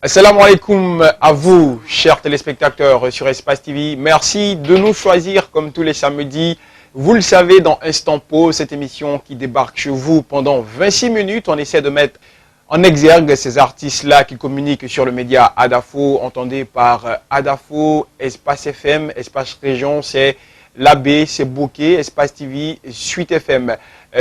Assalamu alaikum à vous, chers téléspectateurs sur Espace TV. Merci de nous choisir comme tous les samedis. Vous le savez, dans Instant Pause, cette émission qui débarque chez vous pendant 26 minutes. On essaie de mettre en exergue ces artistes-là qui communiquent sur le média Adafo. Entendez par Adafo, Espace FM, Espace Région, c'est l'AB, c'est Bokeh, Espace TV, Suite FM.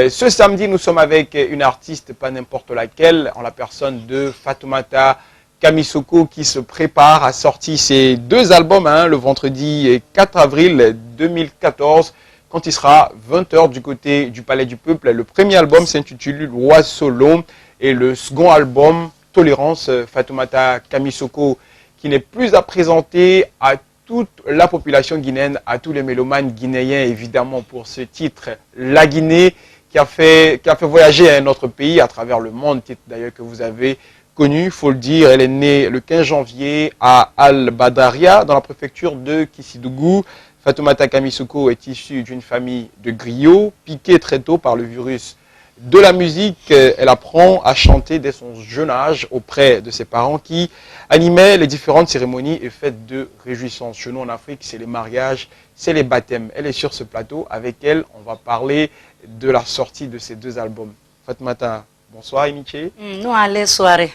Ce samedi, nous sommes avec une artiste, pas n'importe laquelle, en la personne de Fatoumata Kamissoko, qui se prépare à sortir ses 2 albums le vendredi 4 avril 2014, quand il sera 20 h du côté du Palais du Peuple. Le premier album s'intitule Wasolo et le second album Tolérance. Fatoumata Kamissoko, qui n'est plus à présenter à toute la population guinéenne, à tous les mélomanes guinéens évidemment, pour ce titre La Guinée, qui a fait voyager notre pays à travers le monde, titre d'ailleurs que vous avez connu, il faut le dire. Elle est née le 15 janvier à Al-Badaria, dans la préfecture de Kissidougou. Fatoumata Kamissoko est issue d'une famille de griots, piquée très tôt par le virus de la musique. Elle apprend à chanter dès son jeune âge auprès de ses parents qui animaient les différentes cérémonies et fêtes de réjouissance. Chez nous en Afrique, c'est les mariages, c'est les baptêmes. Elle est sur ce plateau. Avec elle, on va parler de la sortie de ces 2 albums. Fatoumata, bonsoir, Iniché. Nous allons soirée.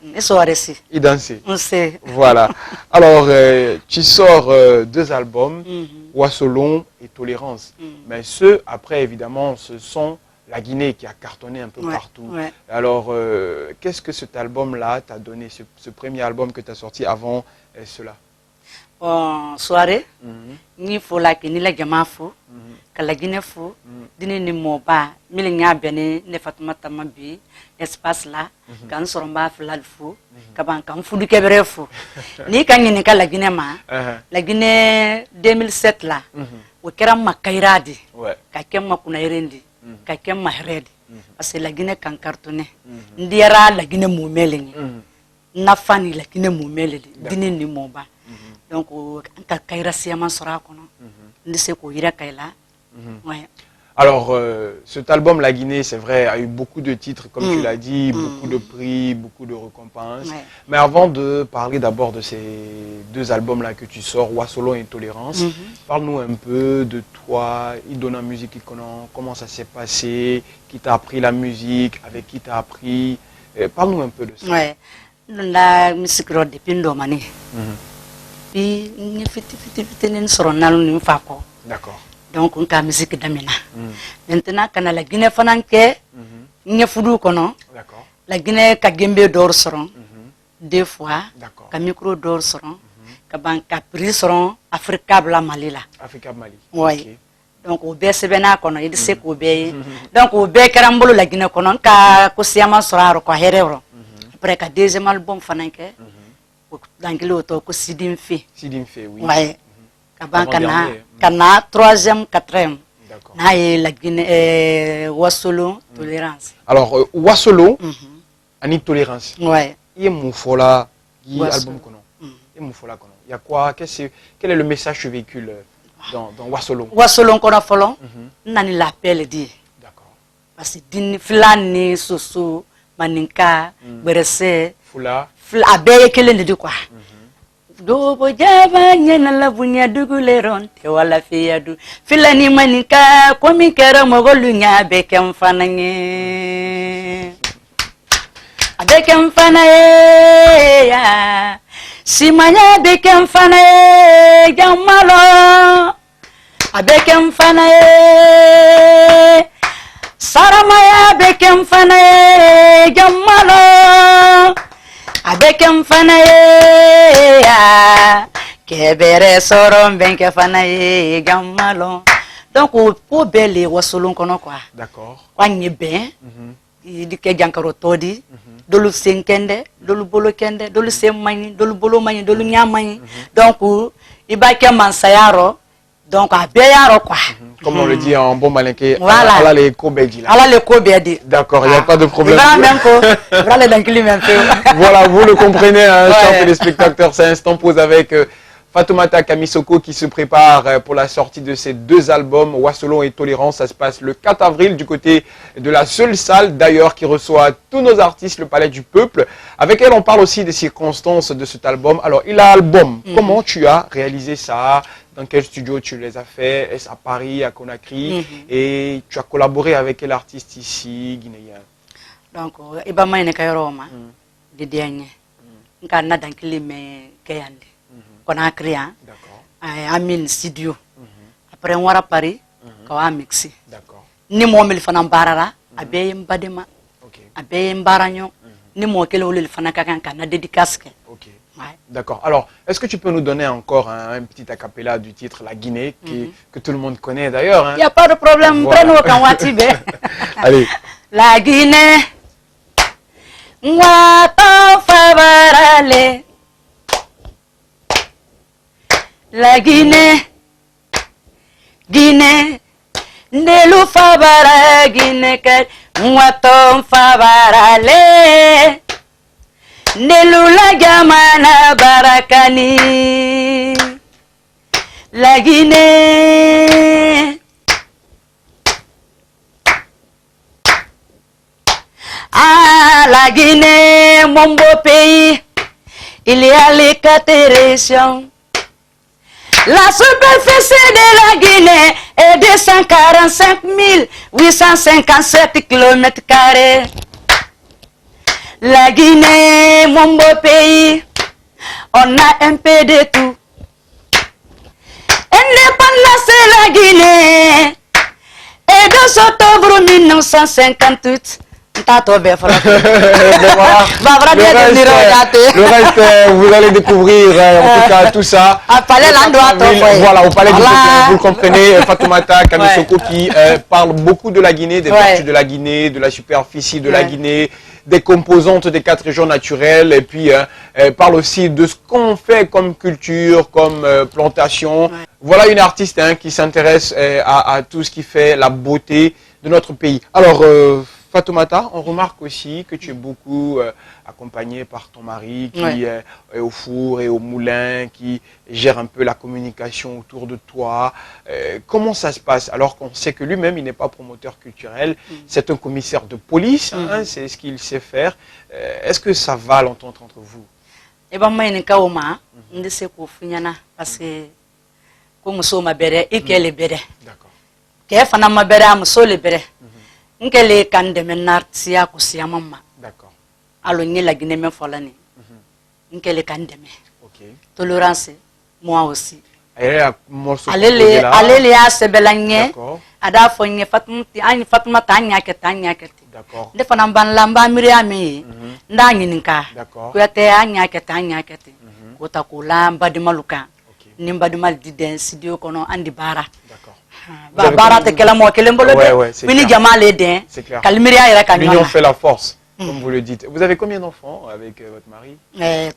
Les soirées, si. Et danser. On sait. Voilà. Alors, tu sors 2 albums, Wasolo et Tolérance. Mais ceux, après, évidemment, ce sont La Guinée qui a cartonné un peu partout. Ouais. Alors, qu'est-ce que cet album-là t'a donné, ce premier album que tu as sorti avant cela? Bon, soirée. Ni faut la que ni la gamin fou. Que la Guinée fou. Dîner ni moba. Milinga bene ne Fatoumata mabi. Espace là. Quand sur mba flal fou. Kaban quand fou du Québec fou. Ni quand ni ka la Guinée ma. La Guinée 2007 là. Au kéram ma kairadi. Ka kem ma kuna irendi. Ka kem ma heredi. Parce que la Guinée kan cartonné. Ndiara la Guinée moumeleni. Nafani la Guinée moumeleni. Dîner ni moba. Donc, quand Kaira Siaman sera alors, cet album La Guinée, c'est vrai, a eu beaucoup de titres, comme tu l'as dit, beaucoup de prix, beaucoup de récompenses. Mais avant de parler d'abord de ces 2 albums-là que tu sors, Wasolo et Tolérance, parle-nous un peu de toi, Idona Musique, comment ça s'est passé, qui t'a appris la musique, avec qui t'as appris. Parle-nous un peu de ça. Ouais, la musique depuis Ndomani. Puis, D'accord. Donc, on a musique d'amina. Maintenant, quand la Guinée fananke, n'y foudou kono. D'accord. La Guinée kagembe d'or seront 2 fois. D'accord. Ka micro d'or seront. Ka banka prix seront Africa Bla Mali là. Africa Mali. Oui. Donc, au BSBNA kono, il sait qu'au B. Donc, au B Karambolo la Guinée kono, ka Kosiama sera ko herero. Après, ka 2e album fananke. L'anglais auto que Sidim fait, oui. Ouais. Kana 3e, 4e. D'accord. Na la Guinée Wasolo Tolérance. Alors Wasolo, Ani Tolérance. Ouais. Il y a Moufola, il y a album kono. Il y a Moufola kono. Il y a quoi? Quel est le message que véhicule dans Wasolo? Wasolo kono folon. Nani l'appel dit. D'accord. Parce que din filani soso maninka berese Fula. Abeye kelen de quoi. Dobo jaba nyana la bunya duguleron te wala fiyadu filani manika komi kera mogolu nya bekem fananye abekem fanaye ya simanya bekem fanaye jamalo abekem fanaye saramaya bekem fanaye jamalo Abekem fanaye kebere soron benke fanaye gamalo. Donc au belle Wasolo kono quoi. D'accord. Kwa nyebe di ke jankaro todi dolu senkende dolu bolo kende dolu semani dolu bolo mani dolu nyamani. Donc ibake mansayaro donc abeyaro quoi. Comme on le dit en bon malinké, voilà. Ala les kobedi là. Ala les kobedi. D'accord, il n'y a pas de problème. Voilà, vous le comprenez, chers téléspectateurs, c'est Instant Pause avec Fatoumata Kamisoko qui se prépare pour la sortie de ses 2 albums, Wasolo et Tolérance. Ça se passe le 4 avril du côté de la seule salle d'ailleurs qui reçoit tous nos artistes, le Palais du Peuple. Avec elle, on parle aussi des circonstances de cet album. Alors, il a album. Comment tu as réalisé ça? Dans quel studio tu les as fait? Est-ce à Paris, à Conakry? Et tu as collaboré avec quel artiste ici, guinéen? Donc, Iba Maine Kayoroma, de Diagne. Nkana Dankili me Kayande. Conakry, D'accord. Amin studio. Après, on va à Paris, on va mixer. D'accord. Ni mo mil fana barara, abe mbadema, Ok. abe mbaranyo, ni mo kele olil fana kakan kana dédicace. Ok. Ouais. D'accord. Alors, est-ce que tu peux nous donner encore un petit acapella du titre La Guinée, que tout le monde connaît d'ailleurs, hein? Il n'y a pas de problème, Voilà. prenons quand Watibe. Allez. La Guinée, Wato Favarale. La Guinée, Guinée, Nelu Favara, Guinée, Wato Favarale. Nelu la Gamana Barakani. La Guinée. Ah, la Guinée, mon beau pays, il y a les 4 régions. La superficie de la Guinée est de 145 857 km². La Guinée, mon beau pays, on a un peu de tout. Indépendance de la Guinée et de octobre 1958. Le reste, vous allez découvrir en tout cas tout ça. Voilà, au Palais du Peuple, vous le comprenez, Fatoumata Kamisoko qui parle beaucoup de la Guinée, des vertus de la Guinée, de la superficie de la Guinée, des composantes des 4 régions naturelles, et puis parle aussi de ce qu'on fait comme culture, comme plantation. Voilà une artiste qui s'intéresse à tout ce qui fait la beauté de notre pays. Alors, Fatoumata, on remarque aussi que tu es beaucoup accompagnée par ton mari qui est au four et au moulin, qui gère un peu la communication autour de toi. Comment ça se passe alors qu'on sait que lui-même, il n'est pas promoteur culturel, c'est un commissaire de police, c'est ce qu'il sait faire. Est-ce que ça va l'entente entre vous? Eh bien, moi, je ne sais pas parce que comme je suis béré, et qu'elle est béré. D'accord. Qu'elle fait ma béré, je suis béré. Nkele kande menartia kusiama ma. D'accord. Alo nye la Guinée me folani. Nkele kande me. Ok. Tolérance, moi aussi. Allez, Alele ya sebelanye. D'accord. Ada fonye Fatuma tanya keti. D'accord. Defa namban lamba miriami. Nda nyininka. D'accord. Kuyate anya keti. Kota kula mbadima luka. Ok. Nimbadima diden studio kono andi bara. D'accord. L'union fait la force, comme vous le dites. Vous avez combien d'enfants avec votre mari?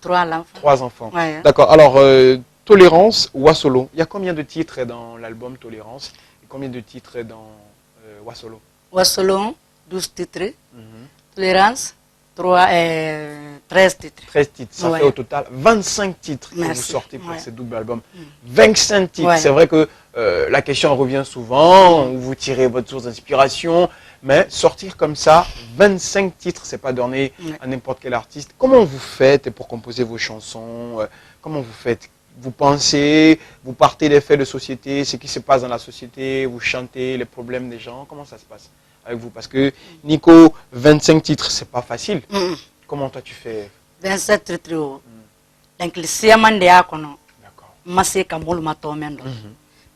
3 enfants. Ouais. D'accord. Alors, Tolérance, Wasolo. Il y a combien de titres dans l'album Tolérance et combien de titres dans Wasolo? Wasolo, 12 titres. Tolérance, 13 titres. 13 titres. Ça fait au total 25 titres que vous sortez pour ce double album. 25 titres. C'est vrai que la question revient souvent, où vous tirez votre source d'inspiration, mais sortir comme ça, 25 titres, c'est pas donné à n'importe quel artiste. Comment vous faites pour composer vos chansons? Comment vous faites? Vous pensez, vous partez des faits de société, ce qui se passe dans la société, vous chantez les problèmes des gens. Comment ça se passe avec vous? Parce que Nico, 25 titres, c'est pas facile. Comment toi tu fais? 27 titres. Donc le siaman de akono. D'accord. Masé kamol matomendo.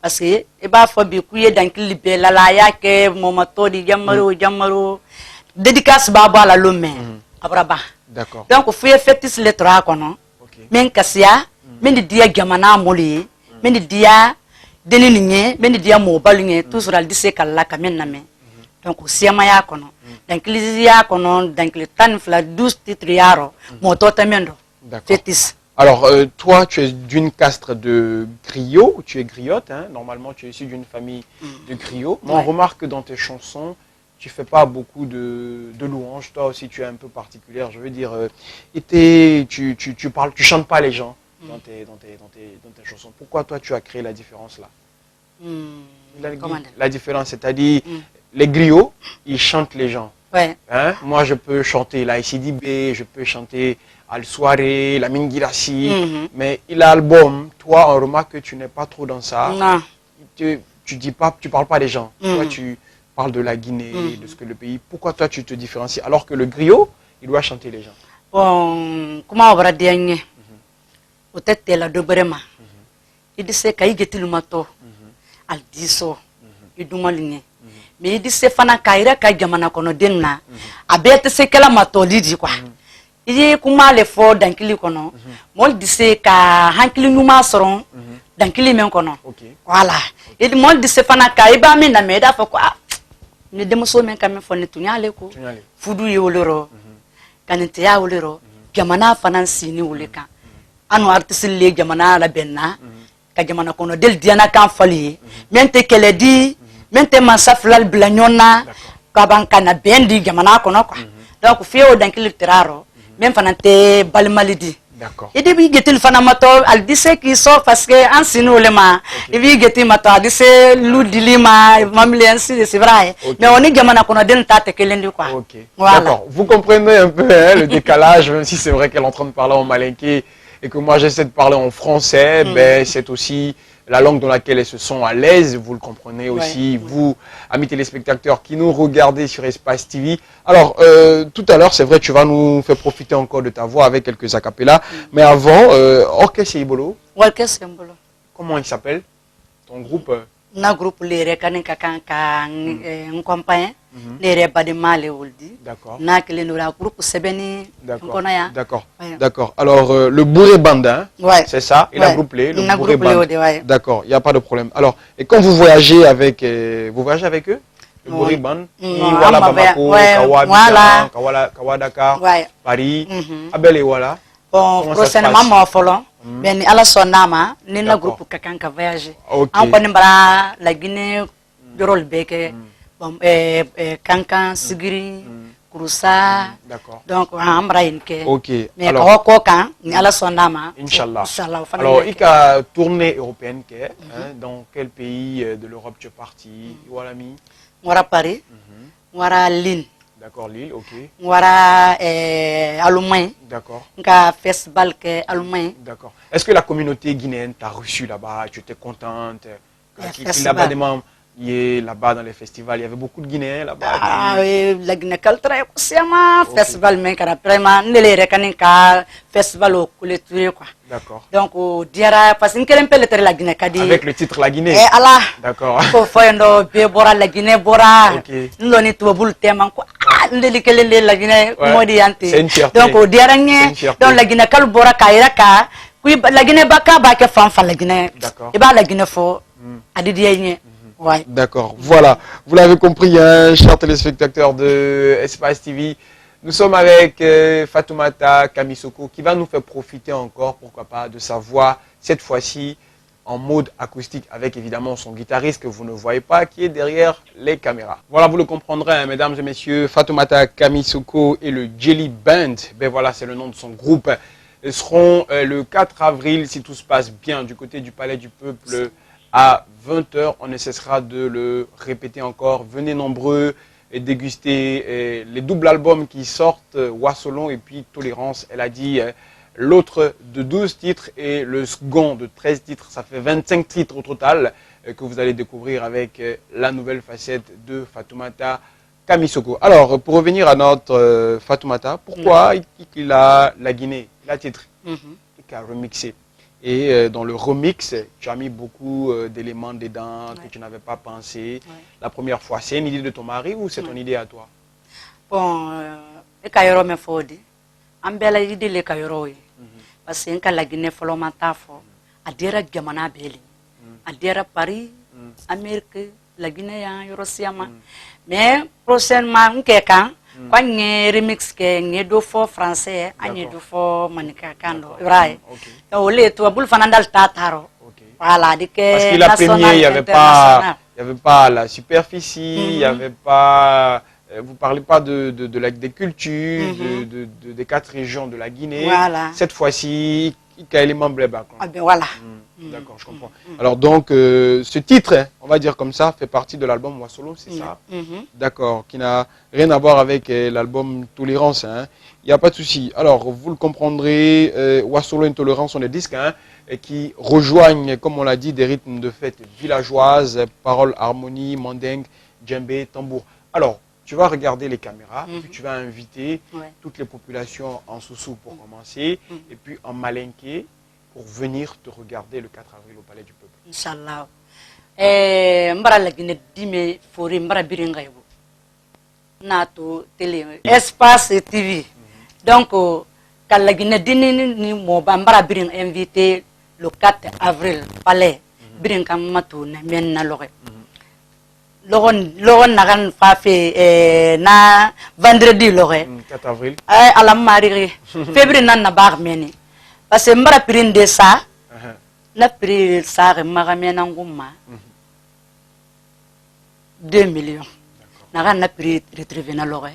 Parce que e ba fo bi kuye donc libé la la yake momato di jamaro dédicace baba la lomé abraba. D'accord. Donc fouye fétis les trois akono. Men kasia, men dia gamana moli, men dia denininye, men dia mobalunye tout sur la dise kala kamen name. Donc siama ya kono. Donc lisia kono donc le tan fla 12 titres yaro moto tamendo. Fétis. Alors, toi, tu es d'une caste de griot, tu es griotte, hein? Normalement, tu es issu d'une famille de griots. Mais on remarque que dans tes chansons, tu fais pas beaucoup de louanges. Toi aussi, tu es un peu particulière. Je veux dire, tu chantes pas les gens. dans tes chansons. Pourquoi toi, tu as créé la différence là? La différence, c'est-à-dire, les griots, ils chantent les gens. Ouais. Hein? Moi, je peux chanter la ICDB, je peux chanter Al Soirée, la Mingirassi, mais l'album, toi, on remarque que tu n'es pas trop dans ça. Non. Tu parles pas des gens. Toi, tu parles de la Guinée, de ce que le pays. Pourquoi toi, tu te différencies alors que le griot, il doit chanter les gens? Bon, comment on va dire? Peut-être la dobrema. Il dit c'est qu'il get le mato. Al diso. Il dit malingue. Mais il dit c'est fana kaira kajamana kono denna. Abete c'est que la mato lidi quoi. Il dit comment les fort dans kili kono. Moi il dit c'est ka hankili numa soron dans kili men kono. Voilà. Il dit moi il dit c'est fana kaiba mi na meda fa quoi. Ne demoso men kam fo ne tunyale ko. Fudu yoloro. Kanite ya woloro. Jamana fana sini woleka. Anu artiste le jamana la benna. Ka jamana kono del diana kan fali. Mente kele di mente masaflal blanyona ka banka na bendi jamana kono quoi. Donc fio dans kili teraro. Même fana te balmalidi. D'accord. Et depuis getil fana mato al dise qui sort parce que en sino le ma et puis getil mato al dise ludilima mamle c'est vrai. Mais on est jamana kono den tate kelendi quoi. OK. Voilà. D'accord. Vous comprenez un peu hein, le décalage, même si c'est vrai qu'elle est en train de parler en malinké et que moi j'essaie de parler en français, ben c'est aussi la langue dans laquelle elles se sont à l'aise, vous le comprenez aussi, vous, amis téléspectateurs qui nous regardez sur Espace TV. Alors, tout à l'heure, c'est vrai, tu vas nous faire profiter encore de ta voix avec quelques acapellas, mais avant, Orchestre Ibolo. Orchestre Ibolo. Comment il s'appelle, ton groupe? Na groupe les kanin kakan ka compagnie les pas de mal oldi. D'accord. Na kele no la groupe sebeni konaya. D'accord. D'accord. Alors le bourré bandin, c'est ça, et la groupe le bourré bandin. D'accord, il n'y a pas de problème. Alors, et quand vous voyagez avec eux, le bourré band, voilà Bamako, Kawa Dakar, Paris, Abel et voilà. Bon, prochainement moi folon. Mais ni ala sonama ni na groupe kakan ka voyager. En connait bara la Guinée dorol beke bon kankan sigiri kurusa. D'accord. Donc ambra inke. OK. Mais alors ko kan ni ala sonama. Inchallah. Alors il a tournée européenne dans quel pays de l'Europe tu es parti? Voilà mi. Ngora Paris. Ngora Lille. D'accord, Lille, OK. Ngora Allemagne. D'accord. Nga festival ke Allemagne. D'accord. Est-ce que la communauté guinéenne t'a reçu là-bas? Tu étais contente? Là-bas, des membres, là-bas dans les festivals, il y avait beaucoup de Guinéens là-bas. Ah oui, la Guinée culturelle, c'est un festival, mais vraiment, nous les reconnaissons comme festival au culture, quoi. D'accord. Donc, au diara, parce que nous peut la Guinée, avec le titre La Guinée. Eh Allah. D'accord. Faut faire nos bébora la Guinée bora. OK. Nous on est tout boule tellement quoi. Nous les la Guinée modiante. C'est une fierté. Donc au diara donc la Guinée kal bora kaira ka. Oui, la Guinée baka baka fanfa la Guinée. D'accord. Et bah la Guinée faut adidiye. Ouais. D'accord. Voilà. Vous l'avez compris, hein, chers téléspectateurs de Espace TV. Nous sommes avec Fatoumata Kamisoko qui va nous faire profiter encore, pourquoi pas, de sa voix, cette fois-ci en mode acoustique avec évidemment son guitariste que vous ne voyez pas, qui est derrière les caméras. Voilà, vous le comprendrez, hein, mesdames et messieurs, Fatoumata Kamisoko et le Jelly Band, ben voilà, c'est le nom de son groupe. Ils seront le 4 avril, si tout se passe bien, du côté du Palais du Peuple à 20 h. On ne cessera de le répéter encore. Venez nombreux et déguster les doubles albums qui sortent, Wassolon et puis Tolérance. Elle a dit l'autre de 12 titres et le second de 13 titres. Ça fait 25 titres au total que vous allez découvrir avec la nouvelle facette de Fatoumata Kamisoko. Alors, pour revenir à notre Fatoumata, pourquoi il a la Guinée, la titre, il a remixé. Et dans le remix, tu as mis beaucoup d'éléments dedans que tu n'avais pas pensé. La première fois, c'est une idée de ton mari ou c'est ton idée à toi? Bon, le Cairo me faut dire. Ambela idée le Cairo. Parce que la Guinée follow ma tafo. Adira Gamana Beli. Adira Paris, Amérique, la Guinée, Eurosiama. Mais prochainement, on quand on remix que do fo français, on do fo manika kando, vrai. Donc le to bul fanandal tataro. Voilà, dit que parce que la première, il n'y avait pas la superficie, il n'y avait pas vous parlez pas des cultures, des 4 régions de la Guinée. Voilà. Cette fois-ci, élément bleba. Ah ben voilà. D'accord, je comprends. Alors donc, ce titre, hein, on va dire comme ça, fait partie de l'album Wasolo, c'est ça? D'accord, qui n'a rien à voir avec l'album Tolérance. Hein. Il n'y a pas de souci. Alors, vous le comprendrez, Wasolo et Tolérance sont des disques hein, qui rejoignent, comme on l'a dit, des rythmes de fête villageoises, paroles, harmonie, mandingue, djembé, tambour. Alors, tu vas regarder les caméras, puis tu vas inviter toutes les populations en Soussou pour commencer, et puis en Malinké pour venir te regarder le 4 avril au Palais du Peuple. Inch'Allah. Mbara la Guinée dime fori mbara biringaïbo. Nato télé Espace TV. Donc quand la Guinée dine ni moba mbara biring invité le 4 avril Palais biring kamatu na men na lore. Logon nagan fa fe na vendredi lore. 4 avril. Alam mariri. Février nan na bar meni. Parce que mbara pirin de ça. Na prix ça magamena nguma 2 millions. Na prix retrivé na lore.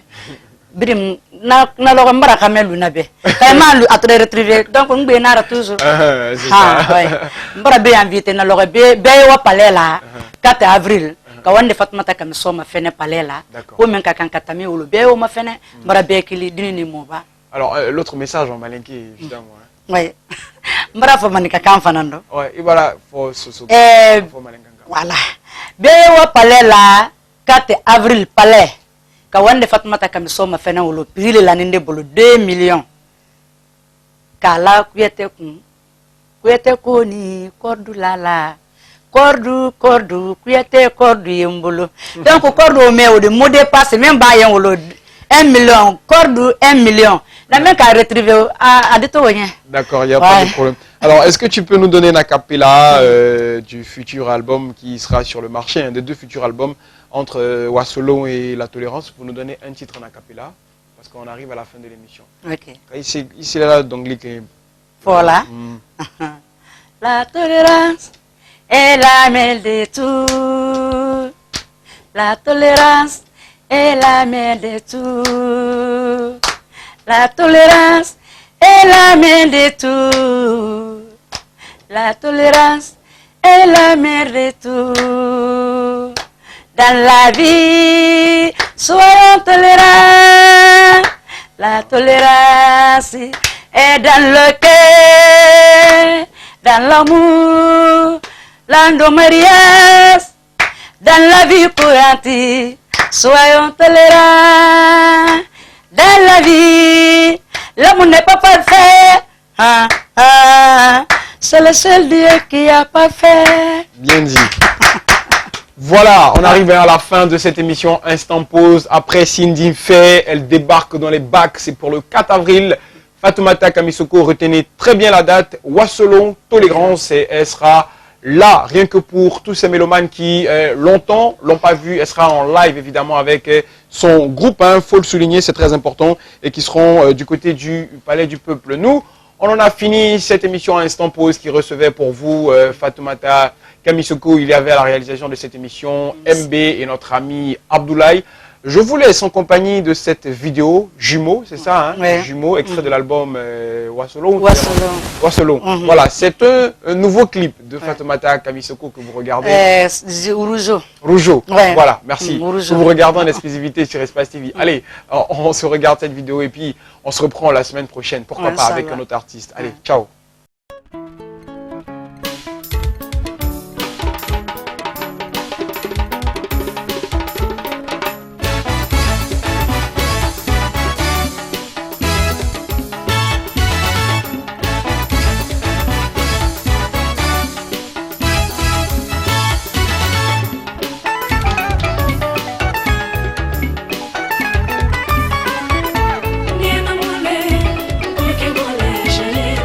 Birim na lore mbara kamelu na be. Kayma lu atre retrivé donc ngbe na ra toujours. C'est ça. Ouais. Mbara be invité na lore be wa palais là 4 avril. Kawande Fatmata kam soma fene palais là. Ou men ka kan katami ou be o ma fene mbara be kili dini moba. Alors l'autre message en malinké évidemment. Oui. Mbara fo manika kan fanando. Ouais, et voilà faut voilà. Be wa palais là 4 avril palais. Kawande Fatmata kam soma fene ou pile la ninde bolo 2 millions. Kala kuyete ko ni kordu lala. Kordu kuyete kordu yembolo. Donc kordu me o de mot de passe même ba yen wolo 1 million kordu 1 million. La même qu'à retriver à détourner. D'accord, il n'y a pas de problème. Alors, est-ce que tu peux nous donner un acapella du futur album qui sera sur le marché, un des 2 futurs albums entre Wasolo et La Tolérance, pour nous donner un titre en acapella, parce qu'on arrive à la fin de l'émission. Ok. Ici là, donc, voilà. La tolérance est la mère de tout. La tolérance est la mère de tout. La tolérance est la mère de tout. La tolérance est la mère de tout. Dans la vie, soyons tolérants. La tolérance est dans le cœur, dans l'amour, l'endomariage, dans la vie courante. Soyons tolérants. Dans la vie, l'amour n'est pas parfait. C'est le seul Dieu qui a pas fait. Bien dit. Voilà, on arrive à la fin de cette émission Instant Pause. Après Cindy Faye, elle débarque dans les bacs. C'est pour le 4 avril. Fatoumata Kamisoko, retenez très bien la date. Wasolo, Tolérance, et elle sera là, rien que pour tous ces mélomanes qui longtemps l'ont pas vue. Elle sera en live évidemment avec son groupe, hein, faut le souligner, c'est très important, et qui seront du côté du Palais du Peuple. Nous, on en a fini cette émission Instant Pause qui recevait pour vous Fatoumata Kamisoko. Il y avait à la réalisation de cette émission MB et notre ami Abdoulaye. Je vous laisse en compagnie de cette vidéo, Jumeaux, c'est ça, hein, ouais. Jumeaux, extrait de l'album Wasolo. Wasolo. Voilà, c'est un nouveau clip de Fatoumata Kamisoko que vous regardez. Rougeau. Ouais. Voilà, merci. Rougeau. Vous regardez en exclusivité sur Espace TV. Allez, on se regarde cette vidéo et puis on se reprend la semaine prochaine. Pourquoi pas avec un autre artiste. Allez, ciao.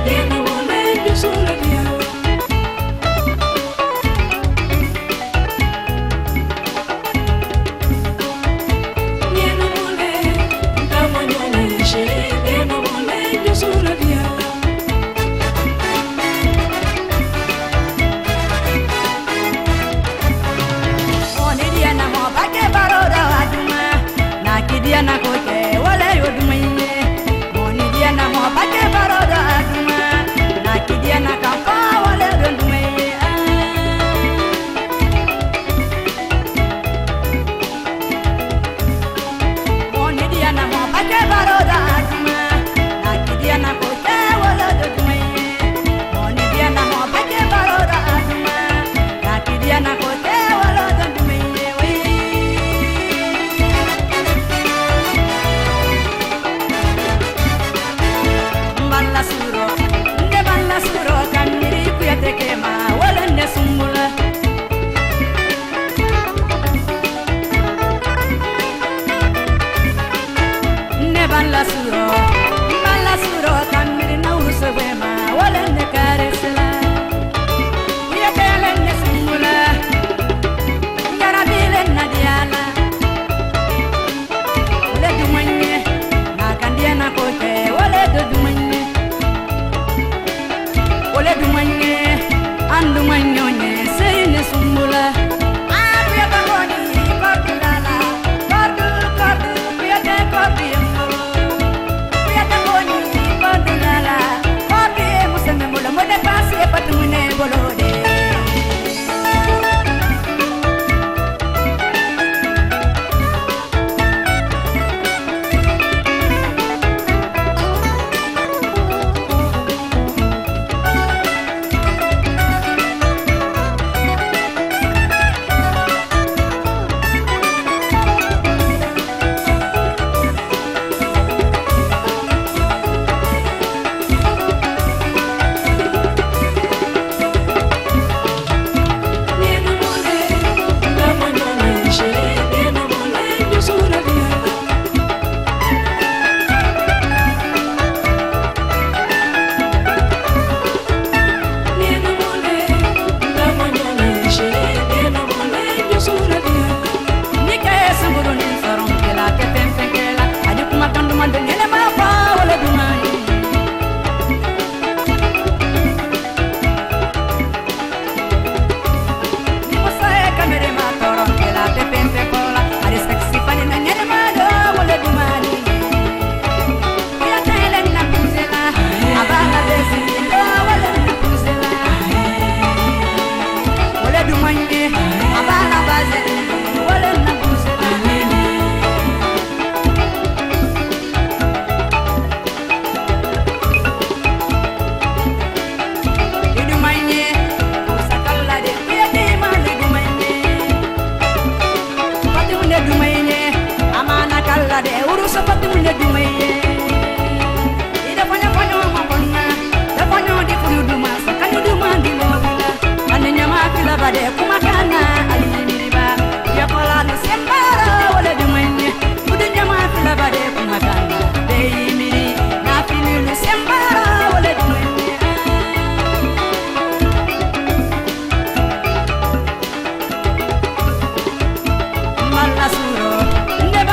Dina malasuro tamiri na usubema wala ne karesla ya kala ne simula yarabile nadiala wala dumanye na kandia na kote wala dumanye andu manyonye seyne sumula apia bangoni kortulala kortu piate korti yamolo piate boni kortulala korti museme mula mode pasi patumune bolode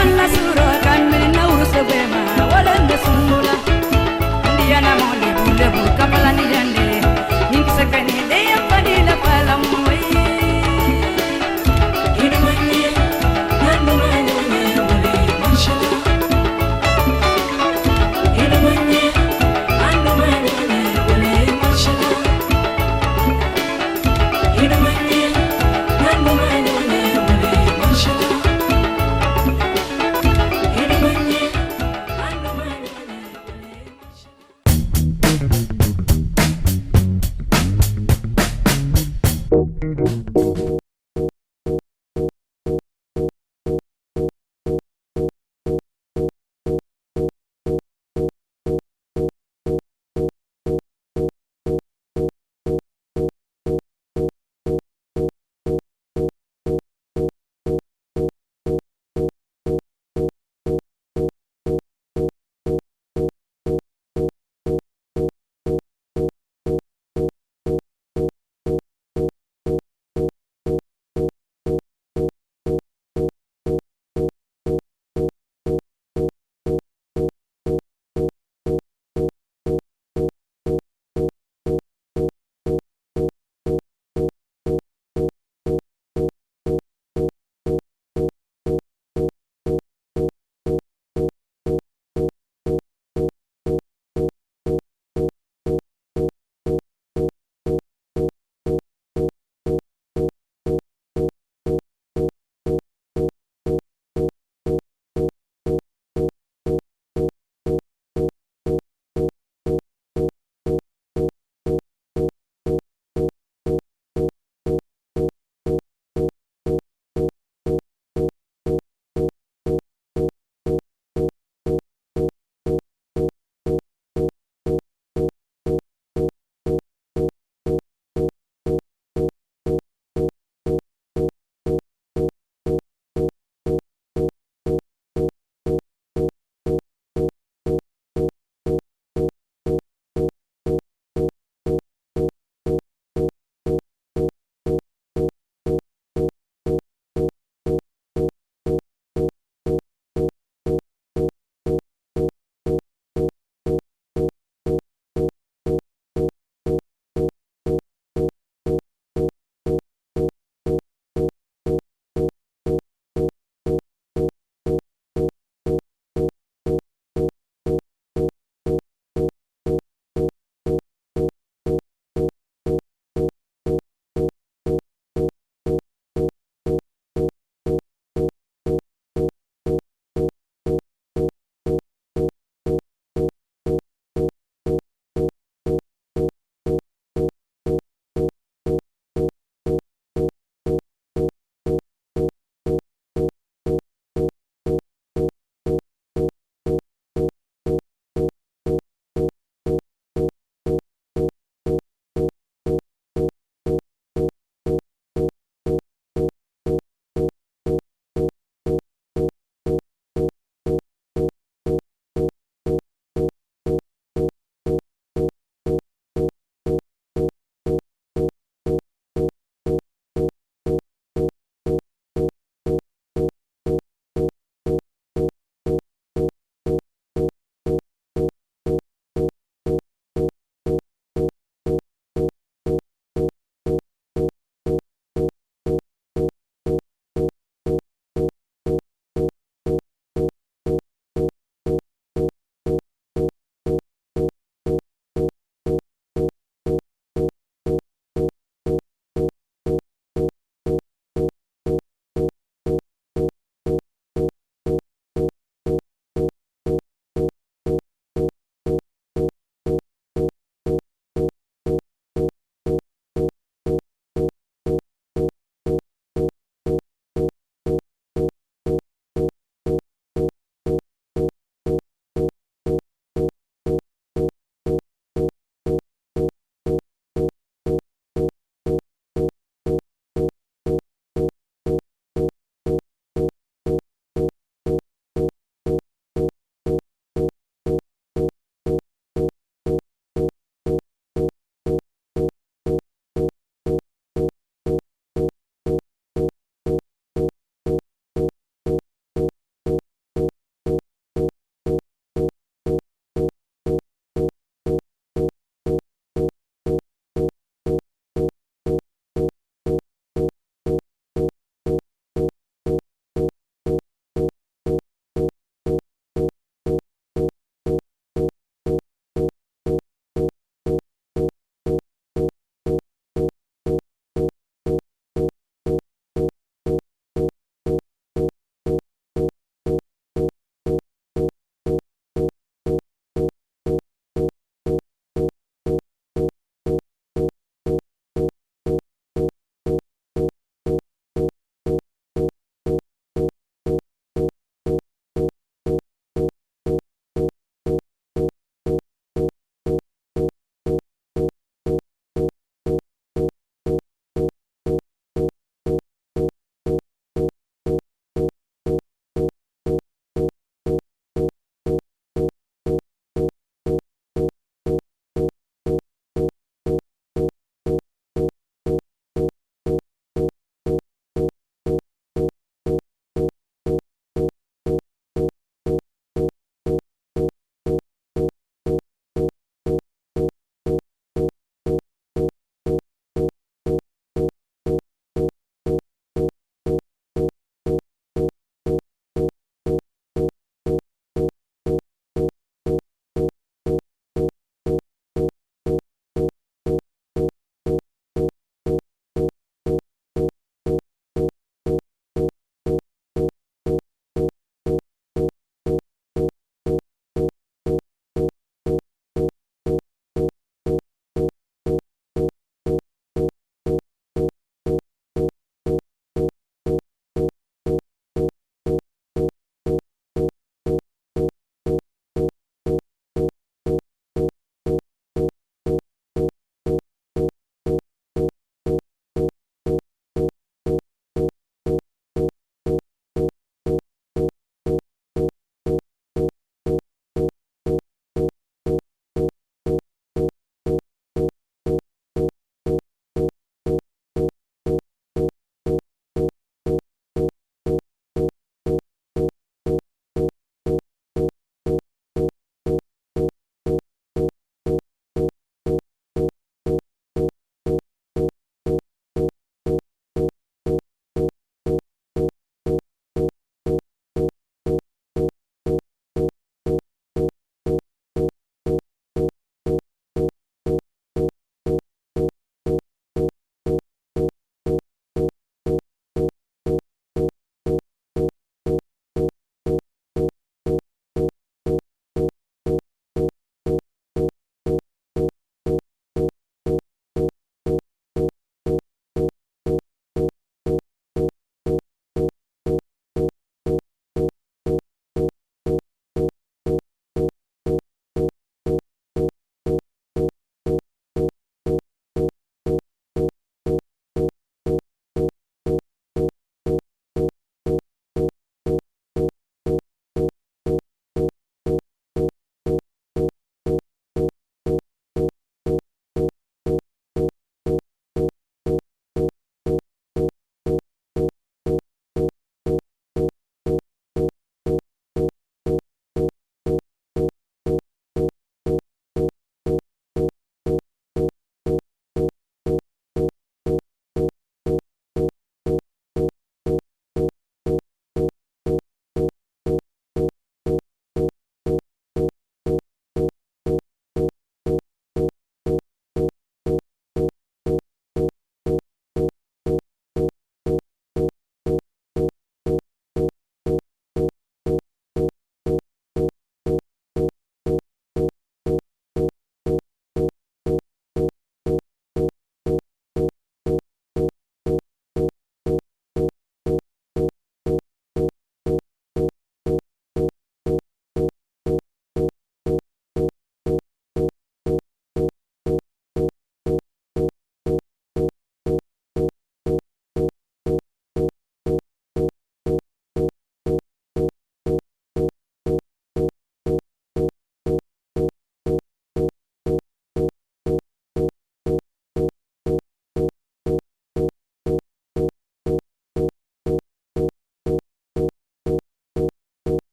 Malasuro